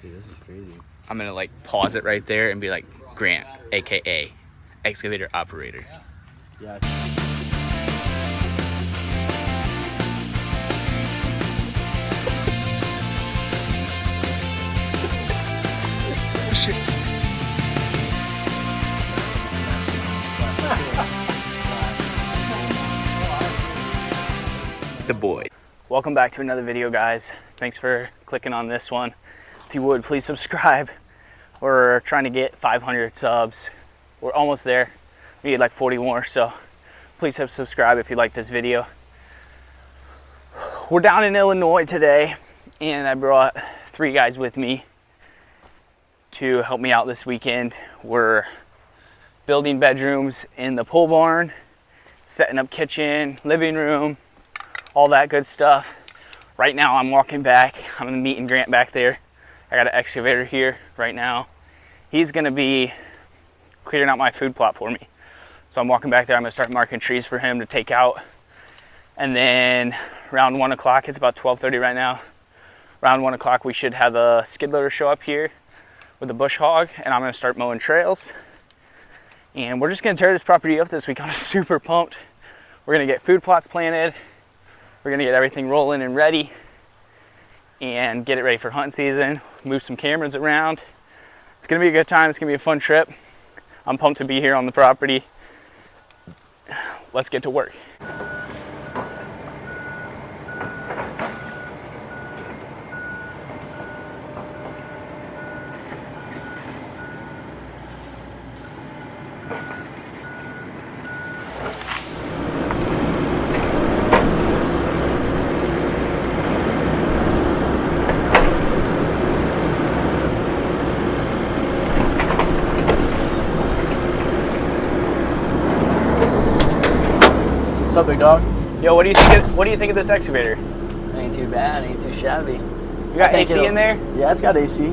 Dude, this is crazy. I'm gonna like pause it right there and be like, Grant, aka excavator operator. Yeah. Shit. The boy. Welcome back to another video, guys. Thanks for clicking on this one. If you would, please subscribe. We're trying to get 500 subs. We're almost there. We need like 40 more, so please hit subscribe if you like this video. We're down in Illinois today, and I brought 3 guys with me to help me out this weekend. We're building bedrooms in the pole barn, setting up kitchen, living room, all that good stuff. Right now I'm walking back. I'm meeting Grant back there. I got an excavator here right now. He's gonna be clearing out my food plot for me. So I'm walking back there. I'm gonna start marking trees for him to take out. And then around 1 o'clock, it's about 12:30 right now. Around 1 o'clock, we should have a skid loader show up here with a bush hog, and I'm gonna start mowing trails. And we're just gonna tear this property up this week. I'm super pumped. We're gonna get food plots planted. We're gonna get everything rolling and ready and get it ready for hunting season, move some cameras around. It's gonna be a good time. It's gonna be a fun trip. I'm pumped to be here on the property. Let's get to work. What's up, big dog? Yo, what do you think of this excavator? Ain't too bad, ain't too shabby. You got AC in there? Yeah, it's got AC.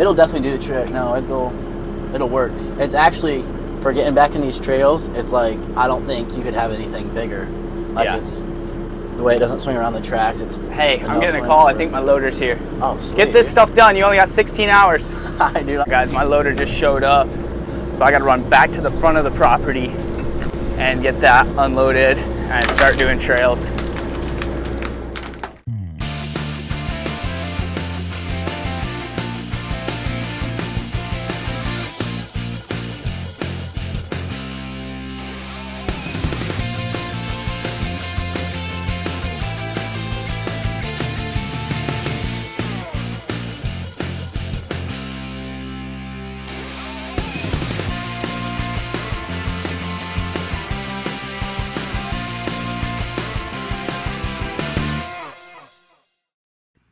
It'll definitely do the trick. No, it'll work. It's actually, for getting back in these trails, it's like, I don't think you could have anything bigger. Like, Yeah. it's the way it doesn't swing around the tracks. It's Hey, I'm getting a call. I think my loader's here. Oh, sweet. Get this stuff done. You only got 16 hours. Hi, dude. Guys, my loader just showed up. So I got to run back to the front of the property and get that unloaded and start doing trails.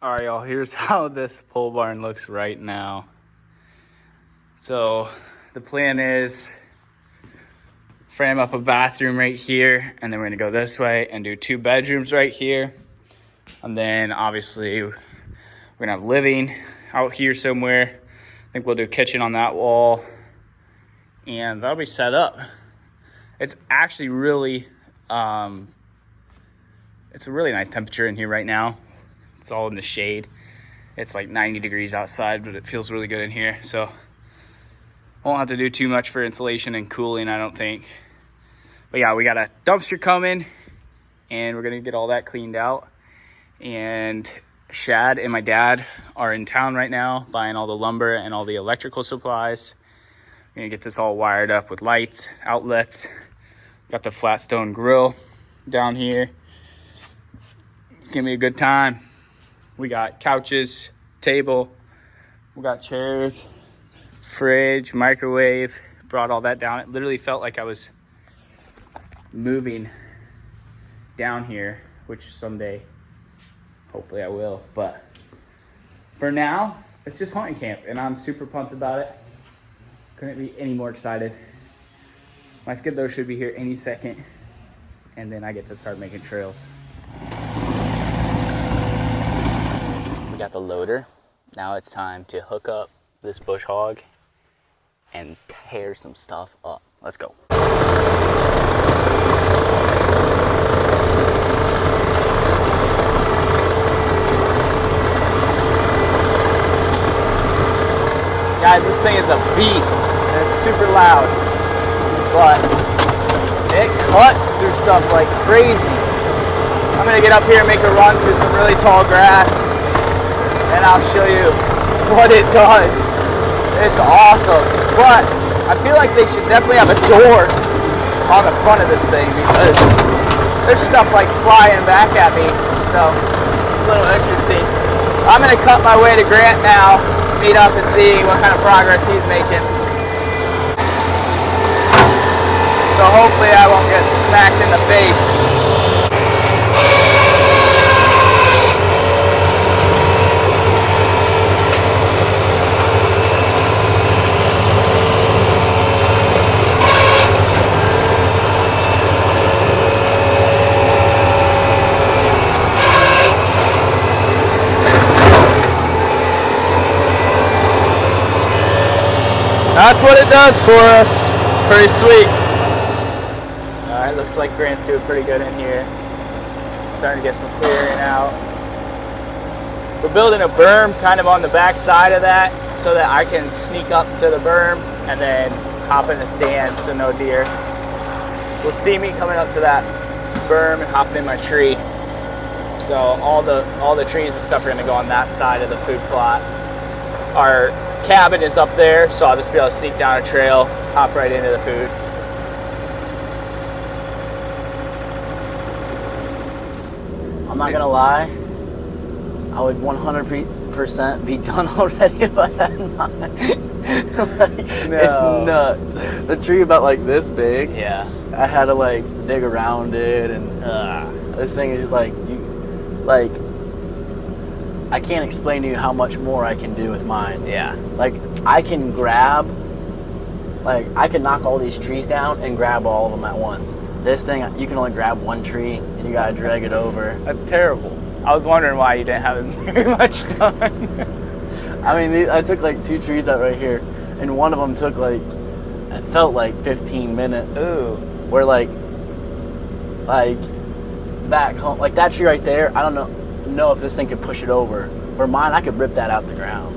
All right, y'all, here's how this pole barn looks right now. So the plan is frame up a bathroom right here, and then we're gonna go this way and do 2 bedrooms right here. And then obviously we're gonna have living out here somewhere. I think we'll do kitchen on that wall, and that'll be set up. It's actually really, it's a really nice temperature in here right now. It's all in the shade. It's like 90 degrees outside, but it feels really good in here. So won't have to do too much for insulation and cooling, I don't think. But yeah, we got a dumpster coming, and we're gonna get all that cleaned out. And Shad and my dad are in town right now buying all the lumber and all the electrical supplies. We're gonna get this all wired up with lights, outlets. Got the flat stone grill down here. It's gonna be a good time. We got couches, table, we got chairs, fridge, microwave, brought all that down. It literally felt like I was moving down here, which someday, hopefully I will. But for now, it's just hunting camp, and I'm super pumped about it. Couldn't be any more excited. My skid loader should be here any second, and then I get to start making trails. We got the loader. Now it's time to hook up this bush hog and tear some stuff up. Let's go. guys, this thing is a beast. And it's super loud, but it cuts through stuff like crazy. I'm gonna get up here and make a run through some really tall grass, and I'll show you what it does. It's awesome, but I feel like they should definitely have a door on the front of this thing because there's stuff like flying back at me, so it's a little interesting. I'm gonna cut my way to Grant now, meet up and see what kind of progress he's making. So hopefully I won't get smacked in the face. That's what it does for us. It's pretty sweet. Alright, looks like Grant's doing pretty good in here. Starting to get some clearing out. We're building a berm kind of on the back side of that so that I can sneak up to the berm and then hop in the stand so no deer will see me coming up to that berm and hopping in my tree. So all the trees and stuff are going to go on that side of the food plot. Our cabin is up there, so I'll just be able to sneak down a trail, hop right into the food. I'm not gonna lie, I would 100% be done already if I had not. It's nuts. A tree about like this big. Yeah. I had to like dig around it, and this thing is just like I can't explain to you how much more I can do with mine. Yeah. Like I can grab, like I can knock all these trees down and grab all of them at once. This thing, you can only grab one tree and you gotta drag it over. That's terrible. I was wondering why you didn't have very much done. I mean, I took like 2 trees out right here, and one of them took like, it felt like 15 minutes. Ooh. Where like back home, like that tree right there, I don't know if this thing could push it over. Where mine, I could rip that out the ground.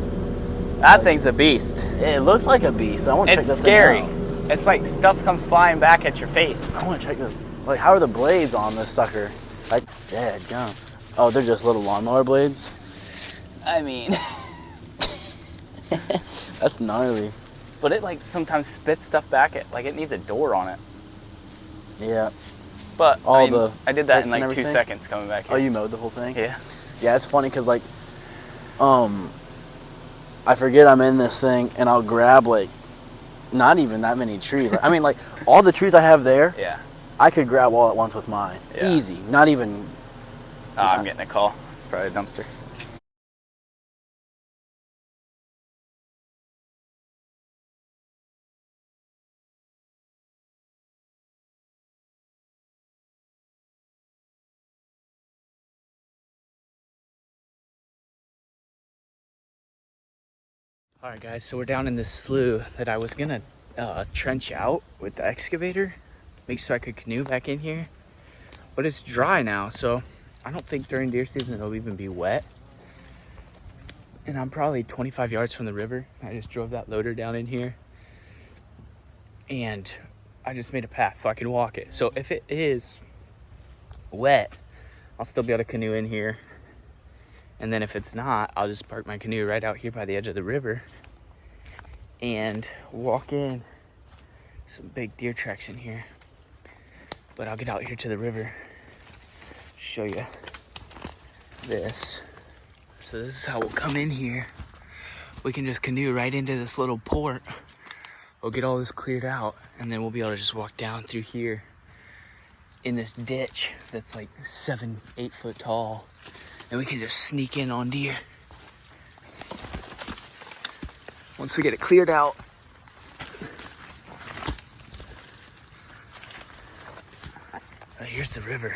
That thing's a beast. It looks like a beast. I want to check that It's scary. thing out. It's like stuff comes flying back at your face. I want to check the, like, how are the blades on this sucker? Like, dead gum. Oh, they're just little lawnmower blades? I mean, That's gnarly. but it like sometimes spits stuff back at, like it needs a door on it. Yeah. But I did that in ticks and like 2 everything? seconds coming back here. Oh, you mowed the whole thing? Yeah. Yeah, it's funny because, like, I forget I'm in this thing, and I'll grab, like, not even that many trees. I mean, like, all the trees I have there, Yeah. I could grab all at once with mine. Yeah. Easy. Not even... Oh, I'm getting a call. It's probably a dumpster. All right, guys, so we're down in this slough that I was gonna trench out with the excavator, make sure I could canoe back in here, but it's dry now, so I don't think during deer season it'll even be wet. And I'm probably 25 yards from the river. I just drove that loader down in here, and I just made a path so I can walk it. So if it is wet, I'll still be able to canoe in here. And then if it's not, I'll just park my canoe right out here by the edge of the river and walk in. Some big deer tracks in here. But I'll get out here to the river, show you this. So this is how we'll come in here. We can just canoe right into this little port. We'll get all this cleared out, and then we'll be able to just walk down through here in this ditch that's like 7-8 foot tall. And we can just sneak in on deer. Once we get it cleared out. Here's the river.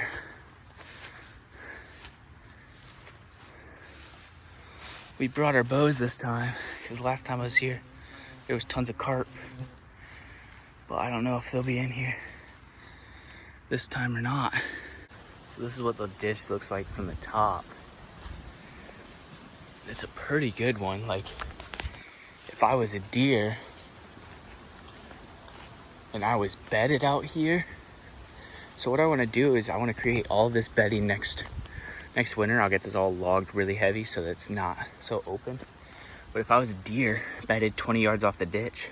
We brought our bows this time, because last time I was here, there was tons of carp. But I don't know if they'll be in here this time or not. So this is what the ditch looks like from the top. It's a pretty good one. Like, it if I was a deer and I was bedded out here, so what I want to do is I want to create all this bedding next winter. I'll get this all logged really heavy so that it's not so open. But if I was a deer bedded 20 yards off the ditch,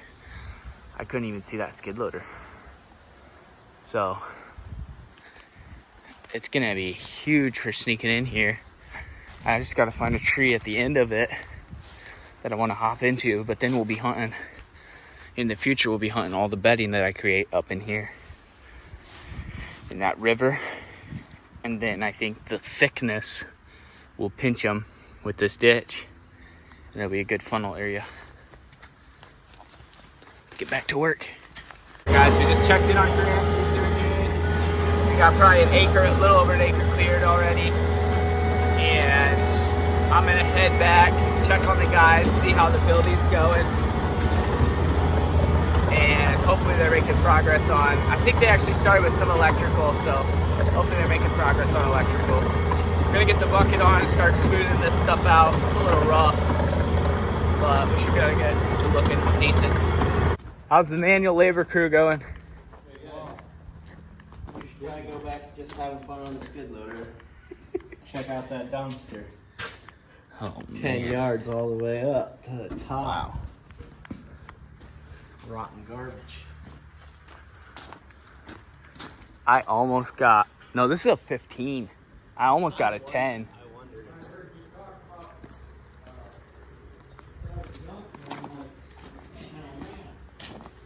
I couldn't even see that skid loader. So it's gonna be huge for sneaking in here. I just gotta find a tree at the end of it that I want to hop into, but then we'll be hunting. In the future, we'll be hunting all the bedding that I create up in here in that river. And then I think the thickness will pinch them with this ditch, and it'll be a good funnel area. Let's get back to work. Guys, we just checked in on Grant. He's doing good. We got probably a little over an acre cleared already. And I'm gonna head back, check on the guys, see how the building's going. And hopefully they're making progress on, I think they actually started with some electrical, so hopefully they're making progress on electrical. We're gonna get the bucket on and start smoothing this stuff out. It's a little rough, but we should be able to get it looking decent. How's the manual labor crew going? We should probably go back just having fun on the skid loader. Check out that dumpster. Oh, 10 man. yards all the way up to the top. Wow. Rotten garbage. I almost got, no, this is a 15. I almost got a 10.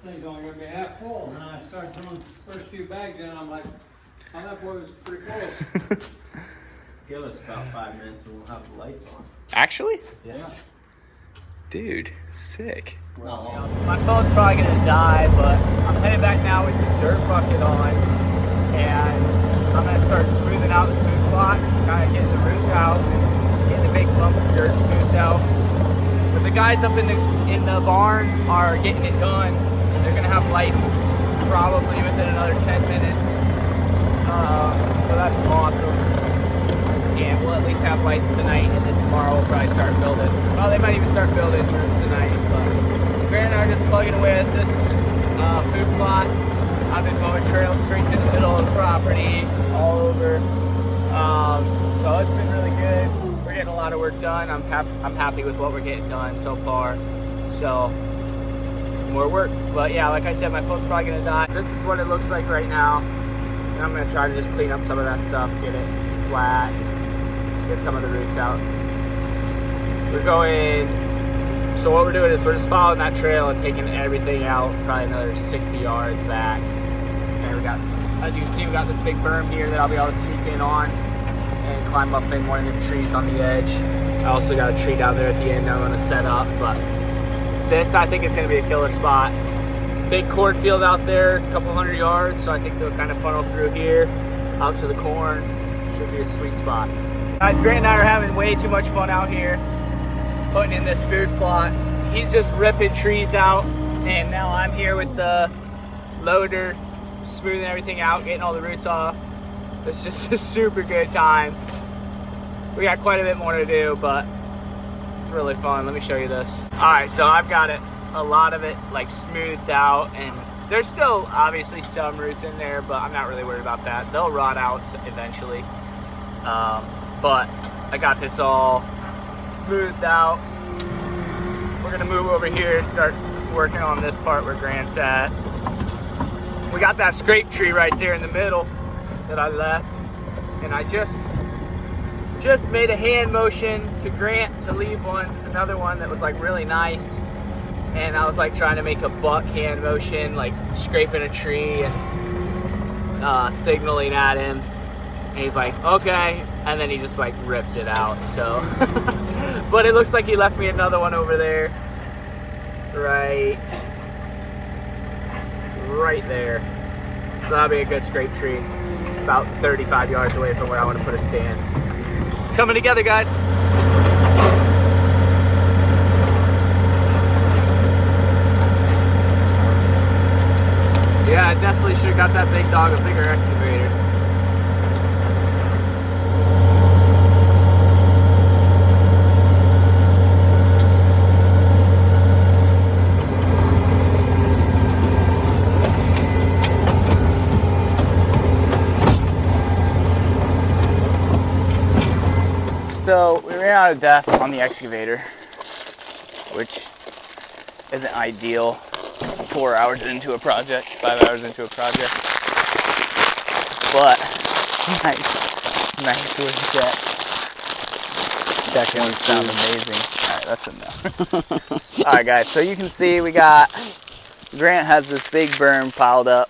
Thing's only gonna be half full, and then I started throwing the first few bags in, and I'm like, oh, that boy was pretty close. Give us about 5 minutes and we'll have the lights on. Actually? Yeah. Dude, sick. Well, My phone's probably gonna die, but I'm headed back now with the dirt bucket on, and I'm gonna start smoothing out the food plot, kind of getting the roots out, getting the big lumps of dirt smoothed out. But the guys up in the barn are getting it done. They're gonna have lights probably within another 10 minutes, so that's awesome. And we'll at least have lights tonight, and then tomorrow we'll probably start building. Well, they might even start building roofs tonight, but Grant and I are just plugging away at this food plot. I've been mowing trails straight through the middle of the property, all over. So it's been really good. We're getting a lot of work done. I'm happy with what we're getting done so far. So more work, but yeah, like I said, my phone's probably gonna die. This is what it looks like right now, and I'm gonna try to just clean up some of that stuff, get it flat, get some of the roots out. We're going, so what we're doing is we're just following that trail and taking everything out, probably another 60 yards back. And we got, as you can see, we got this big berm here that I'll be able to sneak in on and climb up in one of the trees on the edge. I also got a tree down there at the end I'm gonna set up, but this I think is gonna be a killer spot. Big cornfield out there, a couple 100 yards, so I think they'll kind of funnel through here, out to the corn. Should be a sweet spot. Guys, Grant and I are having way too much fun out here, putting in this food plot. He's just ripping trees out, and now I'm here with the loader, smoothing everything out, getting all the roots off. It's just a super good time. We got quite a bit more to do, but it's really fun. Let me show you this. All right, so I've got it, a lot of it like smoothed out, and there's still obviously some roots in there, but I'm not really worried about that. They'll rot out eventually. But I got this all smoothed out. We're gonna move over here and start working on this part where Grant's at. We got that scrape tree right there in the middle that I left, and I just made a hand motion to Grant to leave another one that was like really nice, and I was like trying to make a buck hand motion, like scraping a tree and signaling at him, and he's like, okay, and then he just like rips it out. So but it looks like he left me another one over there, right there. So that'll be a good scrape tree, about 35 yards away from where I want to put a stand. It's coming together, guys. Yeah, I definitely should have got that big dog a bigger excavator. So we ran out of depth on the excavator, which isn't ideal 4 hours into a project, 5 hours into a project. But nice little deck. Deck ones sound amazing. All right, that's enough. All right, guys. So you can see Grant has this big berm piled up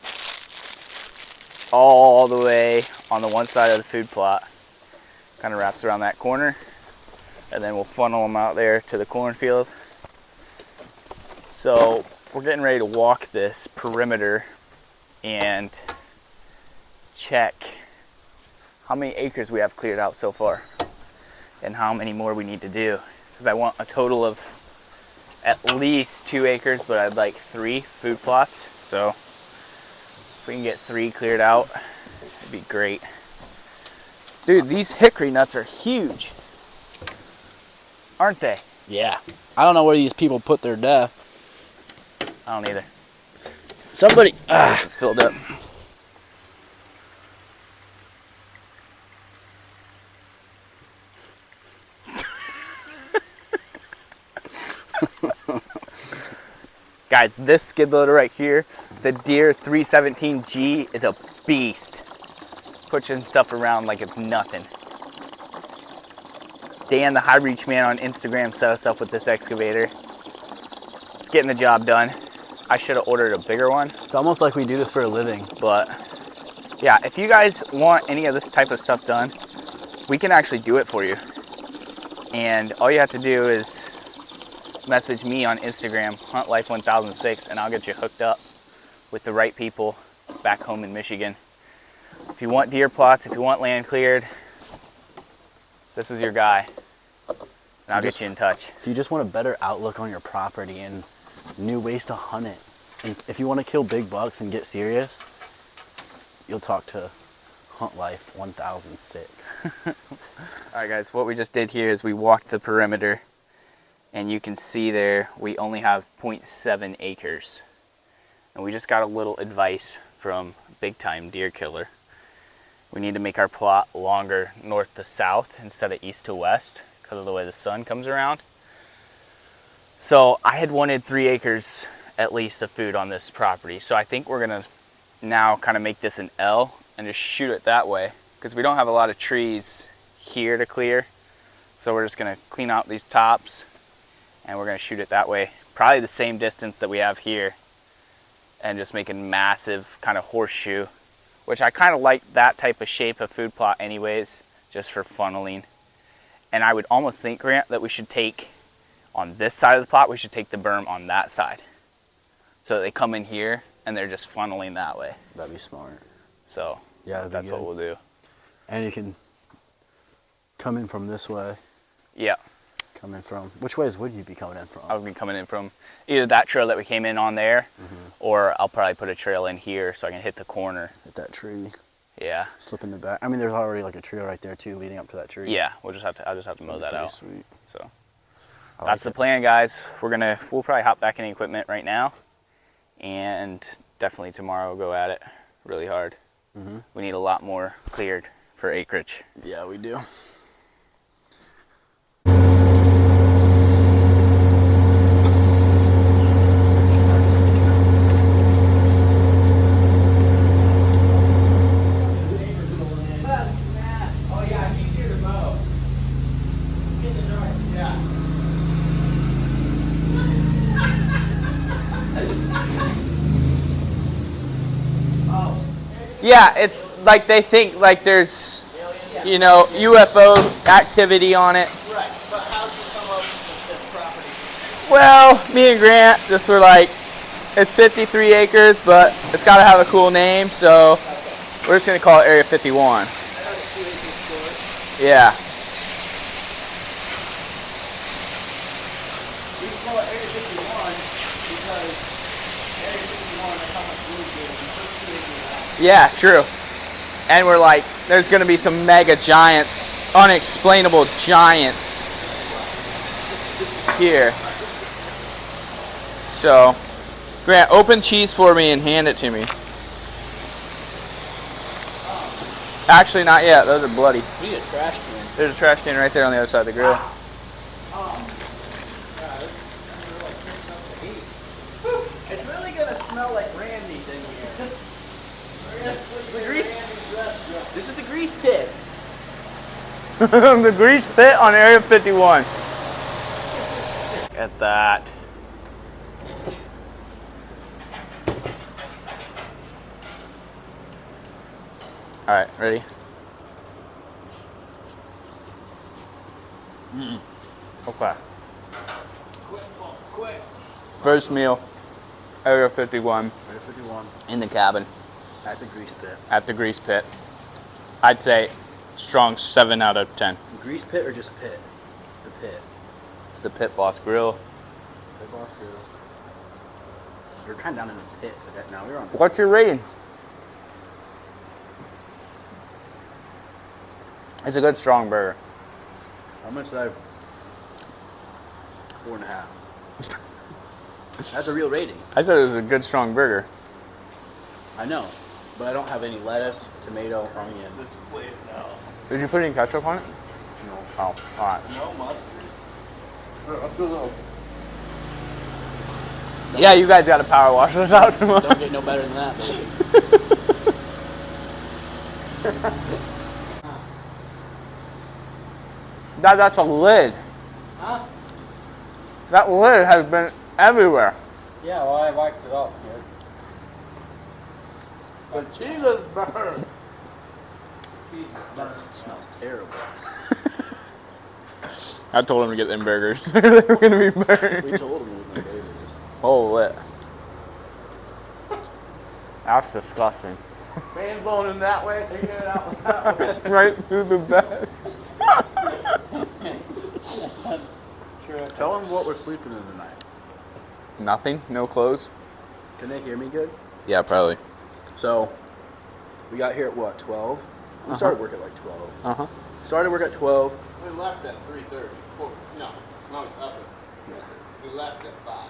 all the way on the one side of the food plot. Kind of wraps around that corner, and then we'll funnel them out there to the cornfield. So we're getting ready to walk this perimeter and check how many acres we have cleared out so far and how many more we need to do, because I want a total of at least 2 acres, but I'd like 3 food plots. So if we can get 3 cleared out, it'd be great. Dude, these hickory nuts are huge, aren't they? Yeah. I don't know where these people put their death. I don't either. Somebody. It's filled up. Guys, this skid loader right here, the Deere 317G, is a beast. Pushing stuff around like it's nothing. Dan, the High Reach Man on Instagram, set us up with this excavator. It's getting the job done. I should have ordered a bigger one. It's almost like we do this for a living. But yeah, if you guys want any of this type of stuff done, we can actually do it for you. And all you have to do is message me on Instagram, HuntLife1006, and I'll get you hooked up with the right people back home in Michigan. If you want deer plots, if you want land cleared, this is your guy. And I'll get you in touch. If you just want a better outlook on your property and new ways to hunt it, and if you want to kill big bucks and get serious, you'll talk to HuntLife1006. All right, guys, what we just did here is we walked the perimeter, and you can see there we only have 0.7 acres. And we just got a little advice from big time deer killer. We need to make our plot longer north to south instead of east to west because of the way the sun comes around. So I had wanted 3 acres at least of food on this property. So I think we're gonna now kind of make this an L and just shoot it that way, because we don't have a lot of trees here to clear. So we're just gonna clean out these tops and we're gonna shoot it that way. Probably the same distance that we have here, and just make a massive kind of horseshoe, which I kind of like that type of shape of food plot anyways, just for funneling. And I would almost think, Grant, that we should take, on this side of the plot, we should take the berm on that side. So they come in here and they're just funneling that way. That'd be smart. So yeah, that's what we'll do. And you can come in from this way. Yeah. Come in from, which ways would you be coming in from? I would be coming in from either that trail that we came in on there, or I'll probably put a trail in here so I can hit the corner. Hit that tree. Yeah. Slip in the back. I mean, there's already like a trail right there too, leading up to that tree. Yeah, I'll just have to mow that out. Sweet. So that's the plan, guys. We'll probably hop back in the equipment right now, and definitely tomorrow we'll go at it really hard. We need a lot more cleared for acreage. Yeah, we do. Yeah, it's like they think like there's, you know, UFO activity on it. Right, but how did you come up with this property? Well, me and Grant just were like, it's 53 acres, but it's got to have a cool name, so we're just going to call it Area 51. I know it's 2 acres short. Yeah. We call it Area 51 because Area 51 is how much wood there is. The first 2 acres. Yeah, true. And we're like, there's going to be some mega giants, unexplainable giants here. So, Grant, open cheese for me and hand it to me. Actually, not yet. Those are bloody. We need a trash can. There's a trash can right there on the other side of the grill. It's really gonna smell like Randy's in here. This is the grease pit. The grease pit on Area 51. At that. All right, ready? Okay. Quick. First meal, Area 51, Area 51 in the cabin, at the grease pit. at the grease pit. I'd say strong 7 out of 10. Grease pit or just pit? The pit. It's the Pit Boss Grill. Pit boss grill. We're kind of down in the pit with that now. We're on. What's your rating? It's a good strong burger. I'm gonna say 4.5. That's a real rating. I said it was a good strong burger. I know, but I don't have any lettuce, tomato, onion. This place now. Did you put any ketchup on it? No. Oh, all right. No mustard. Let's do a little. Yeah, you guys got to power wash this out tomorrow. Don't get no better than that, baby. That's a lid. Huh? That lid has been everywhere. Yeah, well, I wiped it off here. The cheese is burned. Piece of burnt. It smells terrible. I told him to get them burgers. They were going to be burned. We told him to eat the burgers. Oh, lit. That's disgusting. Man blowing him that way, taking it out that way. Right through the bags. Tell him what we're sleeping in tonight. Nothing? No clothes? Can they hear me good? Yeah, probably. So, we got here at what, 12? We started work at like 12. Uh-huh. Started work at 12. We left at 3:30. No, it's up at. We left at 5.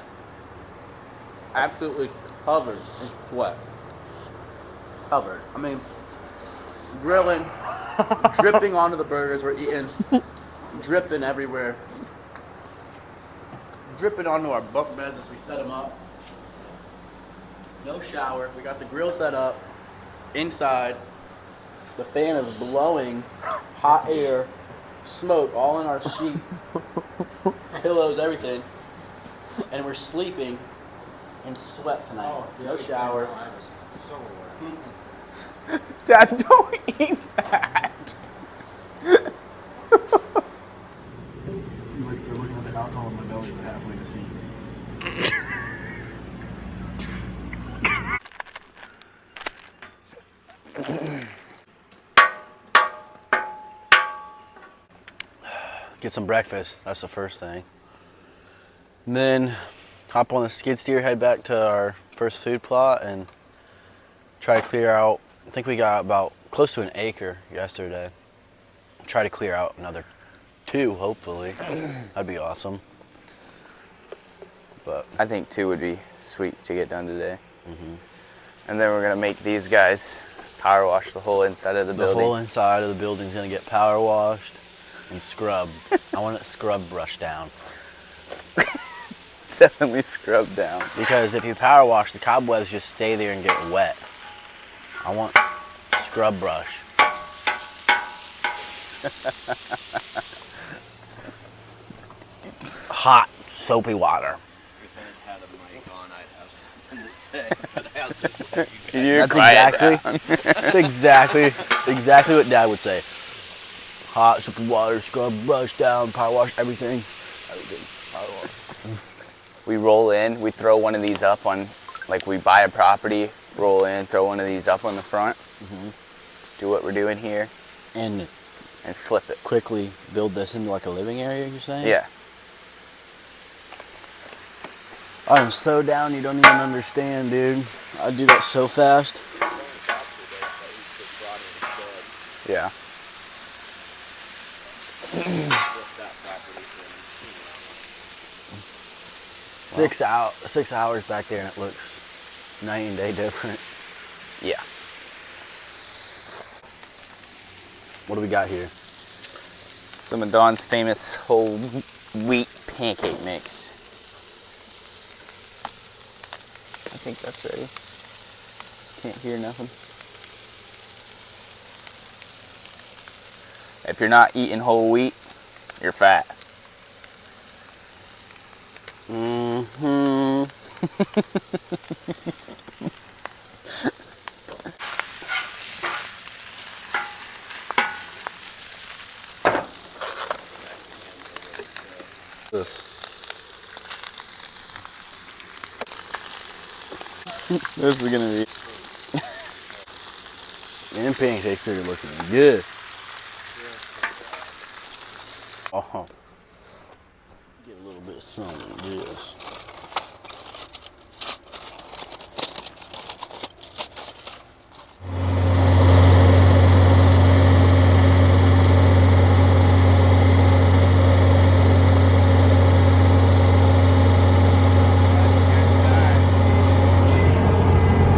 Absolutely covered in sweat. Covered. I mean, grilling, dripping onto the burgers we're eating, dripping everywhere. Dripping onto our bunk beds as we set them up. No shower. We got the grill set up inside. The fan is blowing hot air, smoke all in our sheets, pillows, everything. And we're sleeping in sweat tonight. No shower. I was so aware. Dad, don't eat that. You're looking at the alcohol in my belly for halfway to see. Get some breakfast. That's the first thing. And then hop on the skid steer, head back to our first food plot, and try to clear out. I think we got about close to an acre yesterday. Try to clear out another 2, hopefully. That'd be awesome. But I think 2 would be sweet to get done today. And then we're going to make these guys power wash the whole inside of the building. the whole inside of the building's gonna get power washed and scrubbed. I want it scrub brushed down. Definitely scrubbed down. Because if you power wash, the cobwebs just stay there and get wet. I want scrub brush. Hot, soapy water. If I had a mic on, I'd have something to say. But I have to let you You That's quiet exactly, down. that's exactly what Dad would say. Hot, soapy water, scrub brush down, power wash, everything. Power wash. We roll in, we throw one of these up on, like we buy a property, roll in, throw one of these up on the front, do what we're doing here, And flip it. quickly build this into like a living area, you're saying? Yeah. I'm so down you don't even understand, dude. I do that so fast. Yeah. 6 hours back there and it looks night and day different. Yeah. What do we got here? Some of Dawn's famous whole wheat pancake mix. I think that's ready. Can't hear nothing. If you're not eating whole wheat, you're fat. Mm-hmm. This is gonna be. And pancakes are looking good. Oh, get a little bit of sun in this.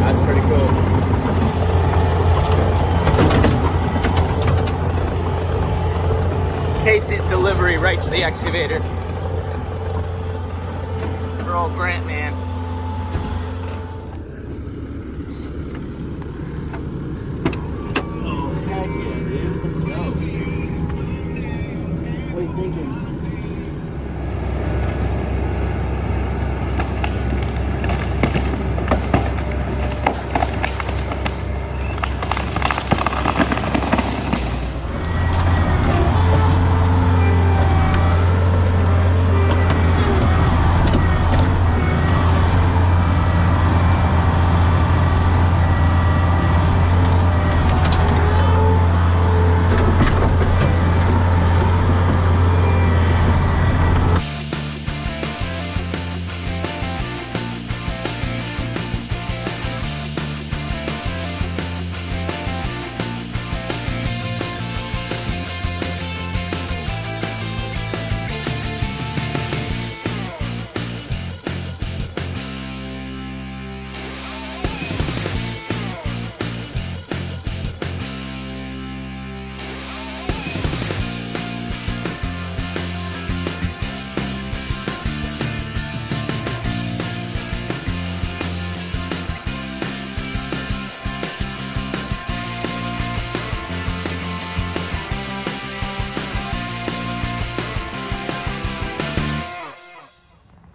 That's pretty cool. Casey's delivery right to the excavator. For old Grant, man. Oh, heck yeah, dude. Let's go. What are you thinking?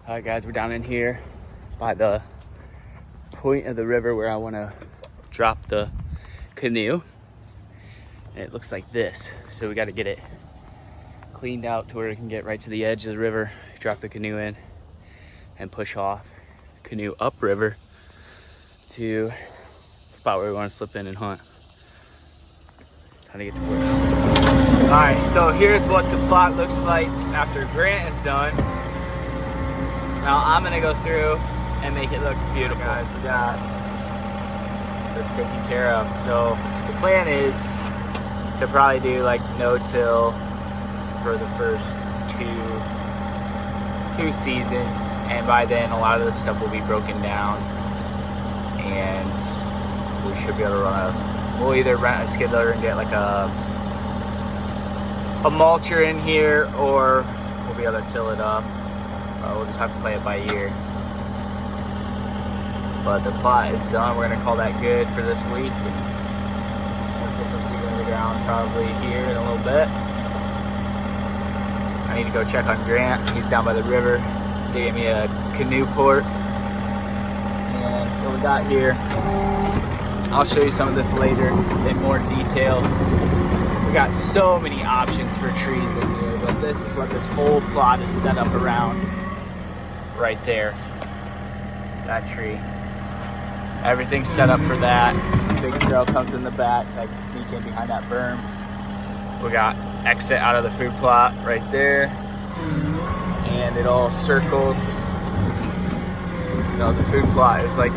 All right, guys, we're down in here by the point of the river where I want to drop the canoe. And it looks like this. So we got to get it cleaned out to where it can get right to the edge of the river, drop the canoe in, and push off canoe upriver to the spot where we want to slip in and hunt. Time to get to work. All right, so here's what the plot looks like after Grant is done. Now I'm gonna go through and make it look beautiful. Guys, we got this taken care of. So the plan is to probably do like no-till for the first two seasons, and by then a lot of this stuff will be broken down, and we should be able to we'll either rent a skid loader and get like a mulcher in here, or we'll be able to till it up. We'll just have to play it by ear. But the plot is done. We're gonna call that good for this week. We'll put some seed in the ground probably here in a little bit. I need to go check on Grant. He's down by the river. They gave me a canoe port. And what we got here, I'll show you some of this later in more detail. We got so many options for trees in here, but this is what this whole plot is set up around. Right there, that tree. Everything's set up for that. Big trail comes in the back. I can sneak in behind that berm. We got exit out of the food plot right there, and it all circles. You know, the food plot is like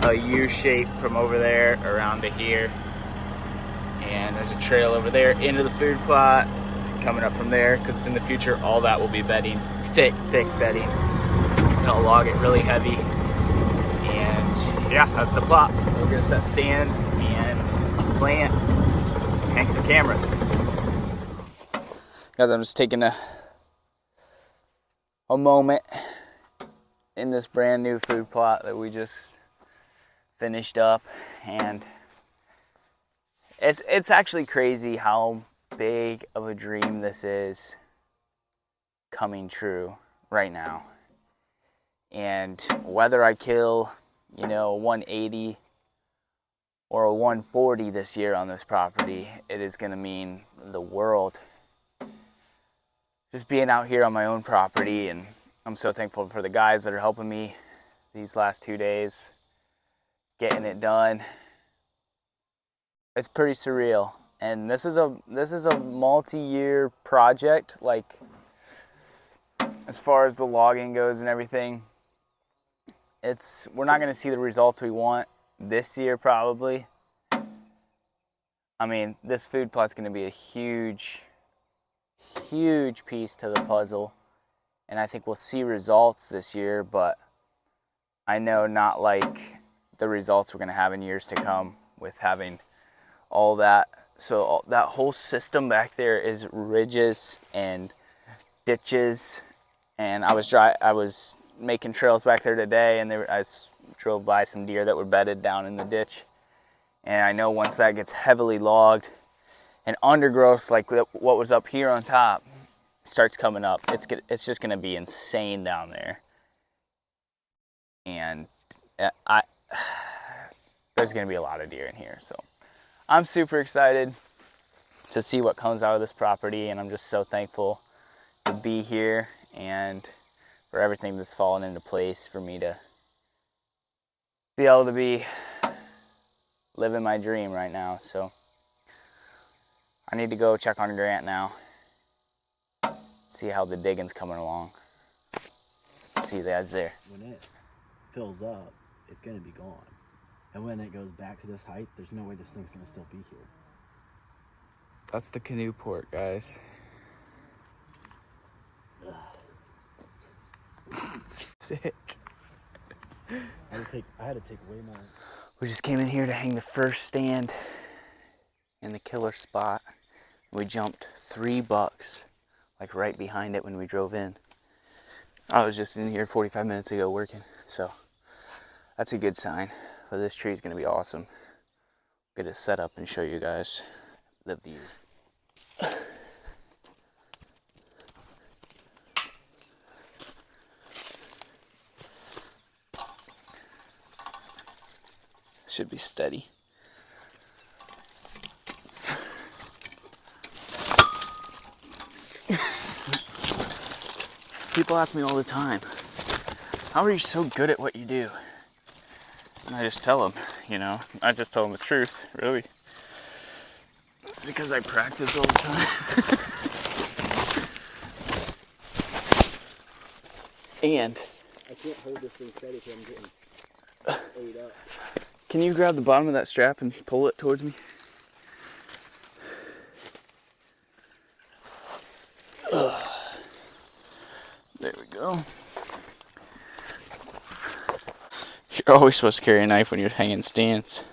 a U shape from over there around to here, and there's a trail over there into the food plot, coming up from there, because in the future all that will be bedding, thick bedding. It'll log it really heavy, and yeah, that's the plot. We're gonna set stands and plant, hang some cameras. Guys, I'm just taking a moment in this brand new food plot that we just finished up, and it's actually crazy how big of a dream this is coming true right now. And whether I kill, you know, 180 or a 140 this year on this property, it is going to mean the world. Just being out here on my own property, and I'm so thankful for the guys that are helping me these last 2 days, getting it done. It's pretty surreal, and this is a multi-year project. Like, as far as the logging goes and everything, we're not going to see the results we want this year probably. I mean, this food plot's going to be a huge piece to the puzzle, and I think we'll see results this year, but I know not like the results we're going to have in years to come with having all that. So that whole system back there is ridges and ditches, and I was making trails back there today, and I drove by some deer that were bedded down in the ditch. And I know once that gets heavily logged and undergrowth like what was up here on top starts coming up, it's just gonna be insane down there. And there's gonna be a lot of deer in here, so I'm super excited to see what comes out of this property, and I'm just so thankful to be here and for everything that's fallen into place for me to be able to be living my dream right now. So I need to go check on Grant now, see how the digging's coming along. See that's there. When it fills up, it's going to be gone. And when it goes back to this height, there's no way this thing's going to still be here. That's the canoe port, guys. Sick. I had to take way more. We just came in here to hang the first stand in the killer spot. We jumped 3 bucks, like right behind it when we drove in. I was just in here 45 minutes ago working, so that's a good sign. But this tree is going to be awesome. Get it set up and show you guys the view. Should be steady. People ask me all the time, how are you so good at what you do? And I just tell them, you know, I just tell them the truth, really. It's because I practice all the time. And I can't hold this thing steady because I'm getting ate up. can you grab the bottom of that strap and pull it towards me? There we go. You're always supposed to carry a knife when you're hanging stands.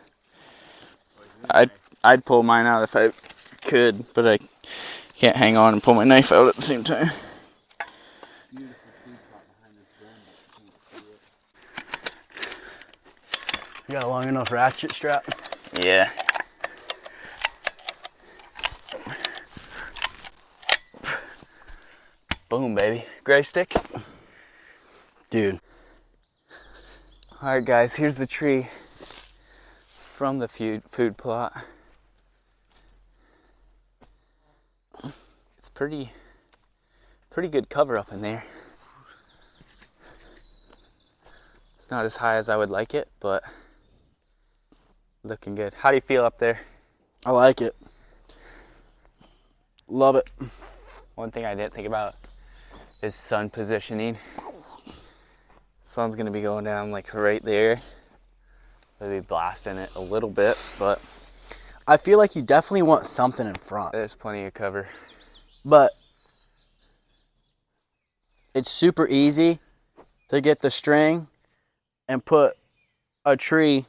I'd pull mine out if I could, but I can't hang on and pull my knife out at the same time. You got a long enough ratchet strap? Yeah. Boom, baby. Gray stick? Dude. Alright guys, here's the tree from the food plot. It's pretty good cover up in there. It's not as high as I would like it, but looking good. How do you feel up there? I like it. Love it. One thing I didn't think about is sun positioning. Sun's gonna be going down like right there. Maybe blasting it a little bit, but I feel like you definitely want something in front. there's plenty of cover. But it's super easy to get the string and put a tree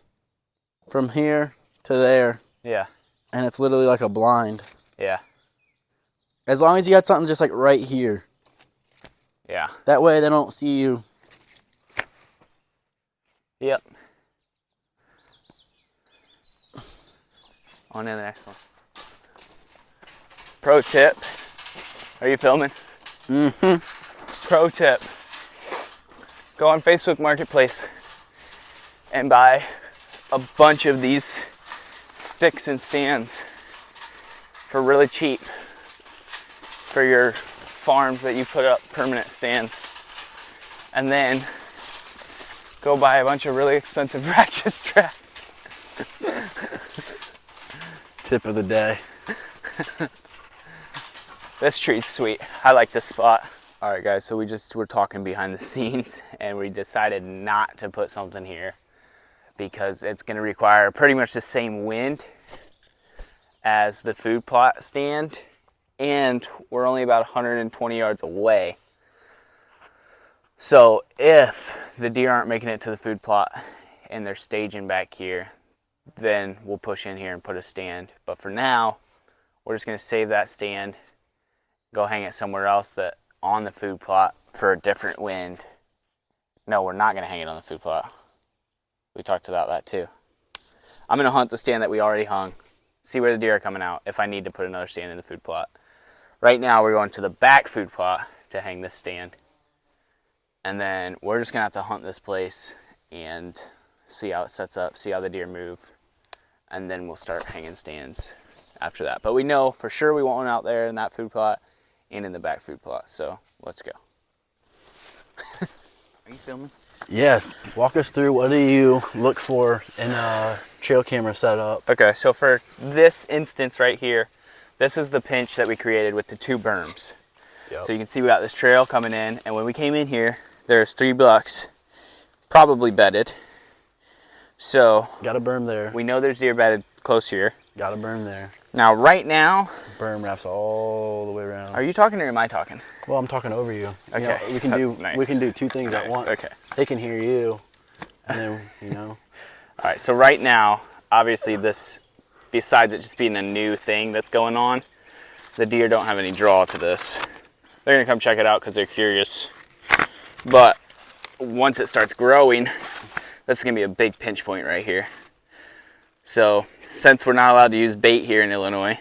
from here to there. Yeah. And it's literally like a blind. Yeah. As long as you got something just like right here. Yeah. That way they don't see you. Yep. On to the next one. Pro tip. Are you filming? Mm-hmm. Pro tip. Go on Facebook Marketplace and buy a bunch of these sticks and stands for really cheap for your farms that you put up permanent stands. And then go buy a bunch of really expensive ratchet straps. Tip of the day. This tree's sweet. I like this spot. All right, guys, so we just were talking behind the scenes and we decided not to put something here because it's gonna require pretty much the same wind as the food plot stand, and we're only about 120 yards away. So if the deer aren't making it to the food plot and they're staging back here, then we'll push in here and put a stand. But for now, we're just gonna save that stand, go hang it somewhere else that on the food plot for a different wind. No, we're not gonna hang it on the food plot. We talked about that too. I'm gonna hunt the stand that we already hung, see where the deer are coming out, if I need to put another stand in the food plot. Right now we're going to the back food plot to hang this stand. And then we're just gonna have to hunt this place and see how it sets up, see how the deer move, and then we'll start hanging stands after that. But we know for sure we want one out there in that food plot and in the back food plot, so let's go. Are you filming? Yeah, walk us through, what do you look for in a trail camera setup? Okay, so for this instance right here, this is the pinch that we created with the 2 berms. Yep. So you can see we got this trail coming in, and when we came in here, there's 3 bucks, probably bedded. So Got a berm there. we know there's deer bedded close here. Got a berm there. Now right now, Berm wraps all the way around. are you talking or am I talking? Well, I'm talking over you. Okay, You know, we can that's do nice. we can do 2 things at Nice, once. okay. They can hear you, and then All Right, so right now, obviously this, besides it just being a new thing that's going on, the deer don't have any draw to this. They're gonna come check it out because they're curious. But once it starts growing, that's gonna be a big pinch point right here. So since we're not allowed to use bait here in Illinois,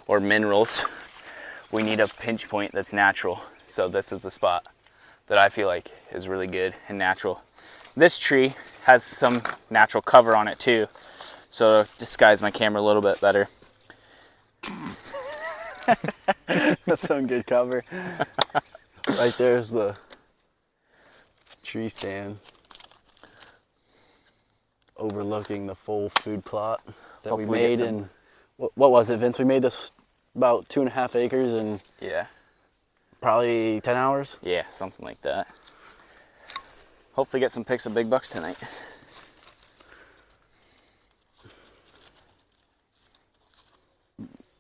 or minerals, we need a pinch point that's natural. So this is the spot that I feel like is really good and natural. This tree has some natural cover on it too, so to disguise my camera a little bit better. That's some good cover. Right there's the tree stand overlooking the full food plot that Hopefully we get made some- in, what was it, Vince? We made this about 2.5 acres in Yeah, probably 10 hours. yeah, something like that. Hopefully get some pics of big bucks tonight.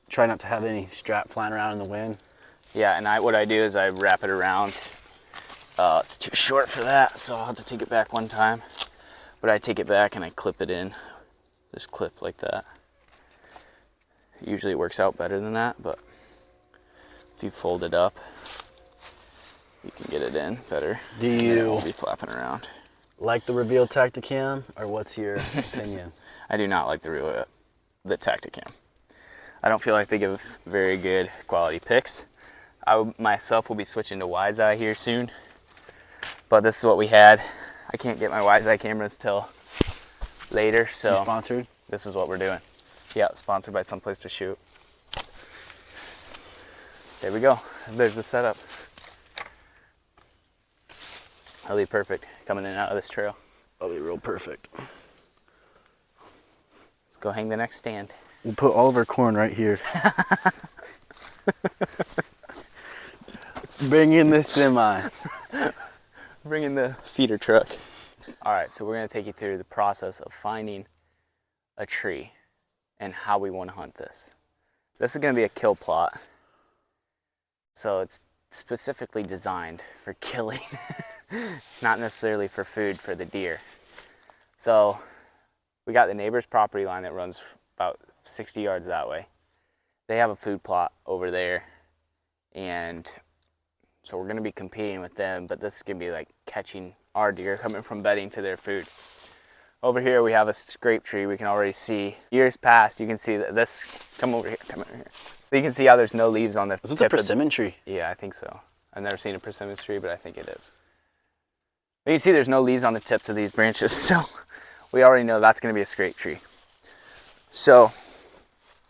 Try not to have any strap flying around in the wind. Yeah, and what I do is I wrap it around. It's too short for that, so I'll have to take it back one time. But I take it back and I clip it in. This clip like that. Usually it works out better than that, but if you fold it up, you can get it in better. Do And it you won't be flapping around? like the Reveal Tacticam, or what's your opinion? I do not like the Tacticam. I don't feel like they give very good quality pics. I myself will be switching to Wise Eye here soon, but this is what we had. I can't get my Wise Eye cameras till later, You so sponsored? this is what we're doing. Yeah, sponsored by Someplace to Shoot. There we go. There's the setup. That'll be perfect coming in and out of this trail. That'll be real perfect. Let's go hang the next stand. We'll put all of our corn right here. Bring in the semi. Bring in the feeder truck. All right, so we're gonna take you through the process of finding a tree and how we want to hunt this. This is gonna be a kill plot. So it's specifically designed for killing, not necessarily for food for the deer. So we got the neighbor's property line that runs about 60 yards that way. They have a food plot over there And so we're gonna be competing with them, but this is gonna be like catching our deer coming from bedding to their food. Over here we have a scrape tree. We can already see years past. You can see that this, come over here. So you can see how there's no leaves on the Is this a persimmon tree? Yeah, I think so. I've never seen a persimmon tree, but I think it is. But you can see there's no leaves on the tips of these branches, so we already know that's gonna be a scrape tree. So,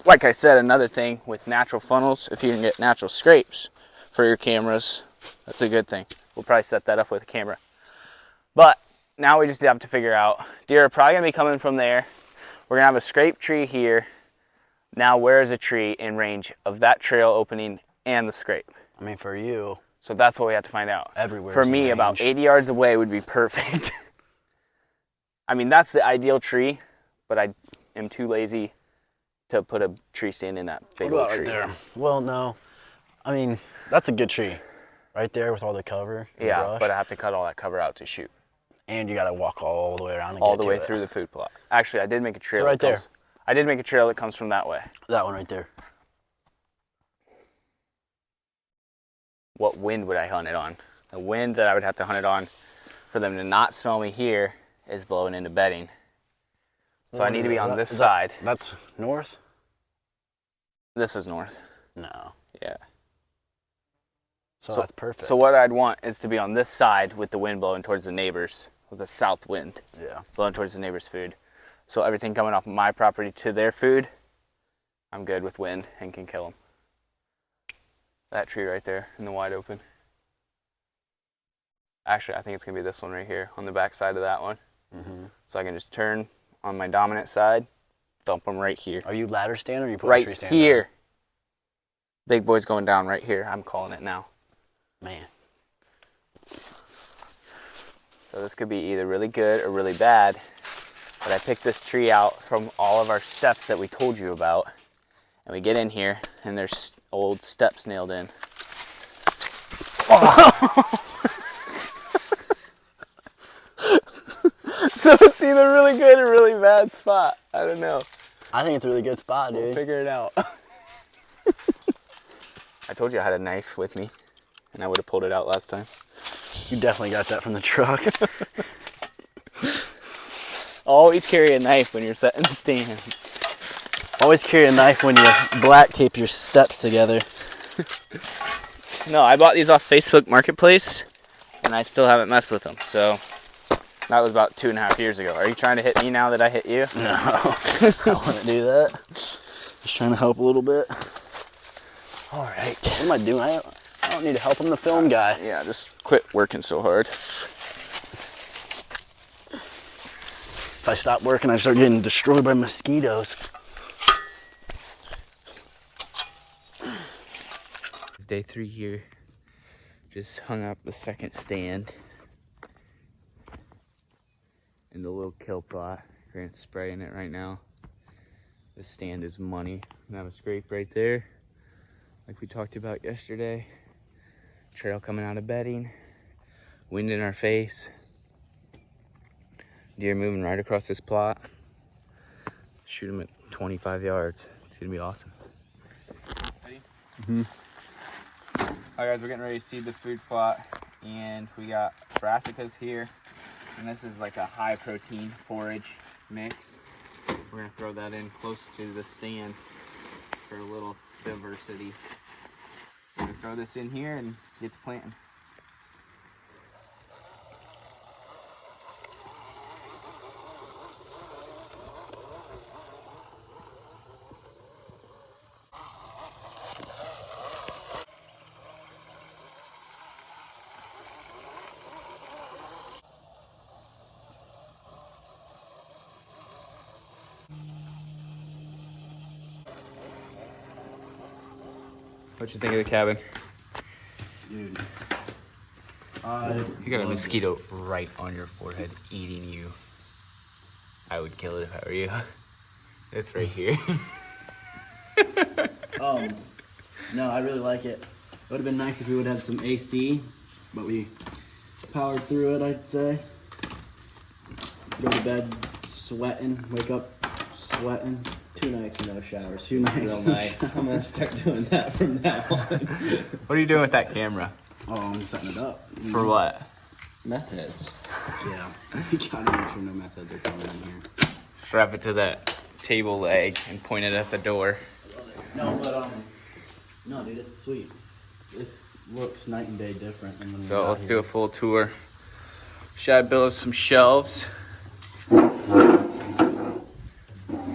like I said, another thing with natural funnels, if you can get natural scrapes for your cameras, that's a good thing. We'll probably set that up with a camera. But now we just have to figure out, deer are probably gonna be coming from there. We're gonna have a scrape tree here. Now where is a tree in range of that trail opening and the scrape? I mean, for you. So that's what we have to find out. Everywhere. For me, about 80 yards away would be perfect. I mean, that's the ideal tree, but I am too lazy to put a tree stand in that big old tree. Right there? Well, no. I mean, that's a good tree. Right there with all the cover. Yeah, brush. but I have to cut all that cover out to shoot. And you gotta walk all the way around and all get the way to it. through the food plot. Actually, I did make a trail. So right there. I did make a trail that comes from that way. That one right there. What wind would I hunt it on? The wind that I would have to hunt it on for them to not smell me here is blowing into bedding. So I need to be on this side. That's north? This is north. No. Yeah. So that's perfect. So what I'd want is to be on this side with the wind blowing towards the neighbors, with a south wind. Yeah. Blowing towards the neighbor's food. So everything coming off my property to their food, I'm good with wind and can kill them. That tree right there in the wide open. Actually, I think it's gonna be this one right here on the back side of that one. Mm-hmm. So I can just turn on my dominant side, thump them right here. Are you ladder stand or are you putting Right tree stand here. down? Big boy's going down right here. I'm calling it now. Man. So this could be either really good or really bad. But I picked this tree out from all of our steps that we told you about. And we get in here and there's old steps nailed in. So it's either really good or really bad spot. I don't know. I think it's a really good spot, dude. We'll figure it out. I told you I had a knife with me and I would have pulled it out last time. You definitely got that from the truck. Always carry a knife when you're setting stands. Always carry a knife when you black tape your steps together. No, I bought these off Facebook Marketplace and I still haven't messed with them. So that was about 2.5 years ago. Are you trying to hit me now that I hit you? No, I wouldn't do that. Just trying to help a little bit. All right. What am I doing? I don't need to help. I'm the film guy. Yeah, just quit working so hard. If I stop working, I start getting destroyed by mosquitoes. It's day 3 here. Just hung up the second stand in the little kill plot. Grant's spraying it right now. This stand is money. We have a scrape right there, like we talked about yesterday. Trail coming out of bedding. Wind in our face. Deer moving right across this plot. Shoot them at 25 yards. It's gonna be awesome. Ready? Mm-hmm. Alright guys, we're getting ready to seed the food plot, and we got brassicas here, and this is like a high protein forage mix. We're gonna throw that in close to the stand for a little diversity. We're gonna throw this in here and get to planting. What you think of the cabin? Dude. You got a mosquito right on your forehead eating you. I would kill it if I were you. It's right here. No, I really like it. It would have been nice if we would have had some AC, but we powered through it, I'd say. Go to bed sweating, wake up sweating. 2 2 nights and no showers. 2 nights. Real nice. I'm gonna start doing that from now on. What are you doing with that camera? Oh, I'm setting it up. For what? Meth heads. Yeah. You gotta make sure no methods are coming in here. Strap it to that table leg and point it at the door. No, but no, dude, it's sweet. It looks night and day different than when we So got let's here. do a full tour. Shad built us some shelves.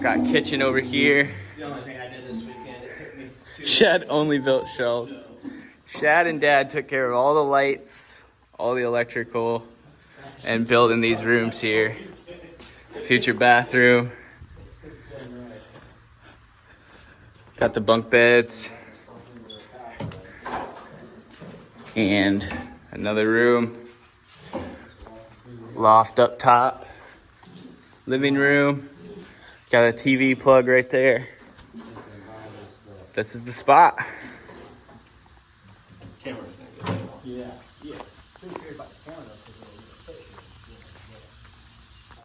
Got kitchen over here. The only thing I did this weekend, it took me 2 Shad only built shelves. Shad and Dad took care of all the lights, all the electrical, and building these rooms here. Future bathroom. Got the bunk beds. And another room. Loft up top. Living room. Got a TV plug right there. This is the spot.